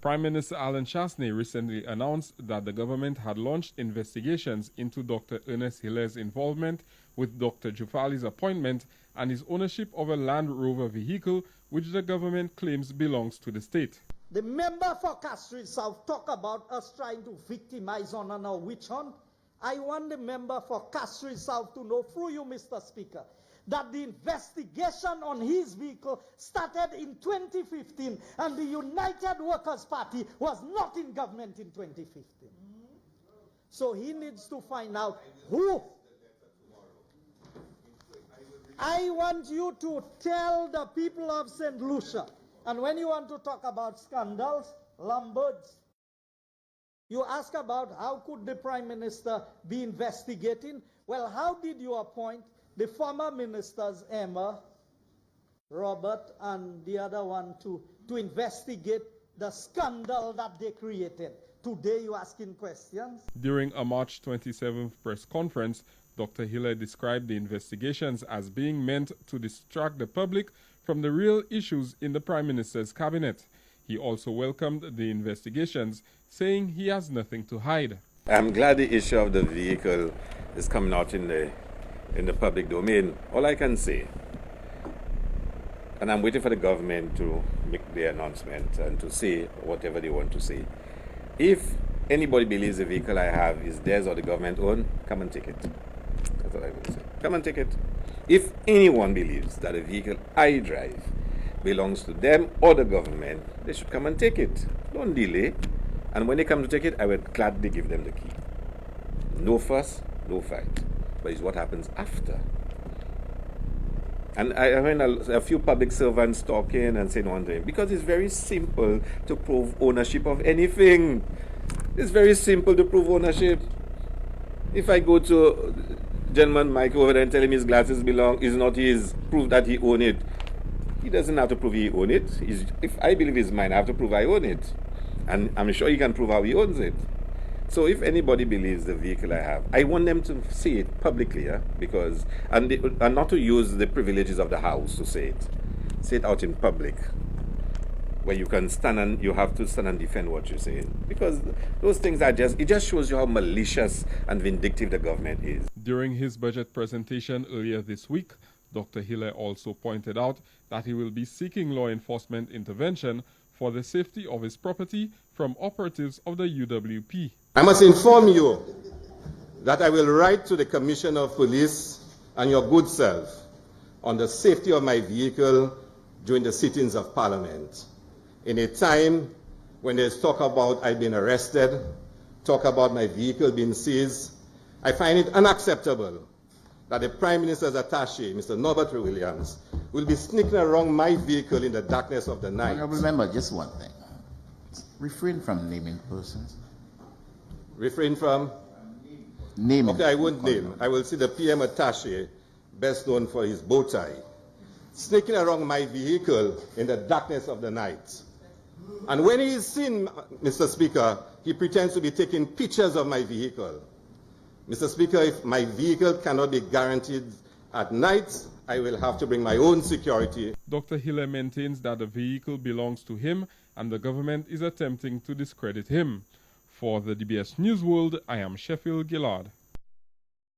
Prime Minister Alan Chastanet recently announced that the government had launched investigations into Dr. Ernest Hilaire's involvement with Dr. Jufali's appointment and his ownership of a Land Rover vehicle which the government claims belongs to the state. The member for Castries South talk about us trying to victimize on a witch hunt. I want the member for Castries South to know through you, Mr. Speaker, that the investigation on his vehicle started in 2015 and the United Workers' Party was not in government in 2015. So he needs to find out who. I want you to tell the people of St. Lucia, and when you want to talk about scandals, Lombards, you ask about how could the Prime Minister be investigating? Well, how did you appoint the former ministers, Emma, Robert, and the other one to investigate the scandal that they created? Today you're asking questions. During a March 27th press conference, Dr. Hilaire described the investigations as being meant to distract the public from the real issues in the Prime Minister's cabinet. He also welcomed the investigations, saying he has nothing to hide. I'm glad the issue of the vehicle is coming out in the public domain. All I can say, and I'm waiting for the government to make the announcement and to say whatever they want to say. If anybody believes the vehicle I have is theirs or the government owned, come and take it. That's what I will say. Come and take it. If anyone believes that the vehicle I drive belongs to them or the government, they should come and take it. Don't delay. And when they come to take it, I would gladly give them the key. No fuss, no fight. But it's what happens after. And I heard a few public servants talking and saying one thing, because it's very simple to prove ownership of anything. It's very simple to prove ownership. If I go to gentleman Mike over there and tell him his glasses is not his, prove that he own it. He doesn't have to prove he own it. If I believe it's mine, I have to prove I own it. And I'm sure he can prove how he owns it. So if anybody believes the vehicle I have, I want them to say it publicly, and not to use the privileges of the House to say it. Say it out in public, where you can stand and you have to stand and defend what you're saying. Because those things it just shows you how malicious and vindictive the government is. During his budget presentation earlier this week, Dr. Hilaire also pointed out that he will be seeking law enforcement intervention for the safety of his property from operatives of the UWP. I must inform you that I will write to the Commissioner of Police and your good self on the safety of my vehicle during the sittings of Parliament. In a time when there's talk about I've been arrested, talk about my vehicle being seized, I find it unacceptable that the Prime Minister's attaché, Mr. Norbert Williams, will be sneaking around my vehicle in the darkness of the night. Remember just one thing. Refrain from naming persons. Refrain from? Naming. Okay, I won't name. I will say the PM attaché, best known for his bow tie, sneaking around my vehicle in the darkness of the night. And when he is seen, Mr. Speaker, he pretends to be taking pictures of my vehicle. Mr. Speaker, if my vehicle cannot be guaranteed at night, I will have to bring my own security. Dr. Hilaire maintains that the vehicle belongs to him and the government is attempting to discredit him. For the DBS News World, I am Sharefil Gaillard.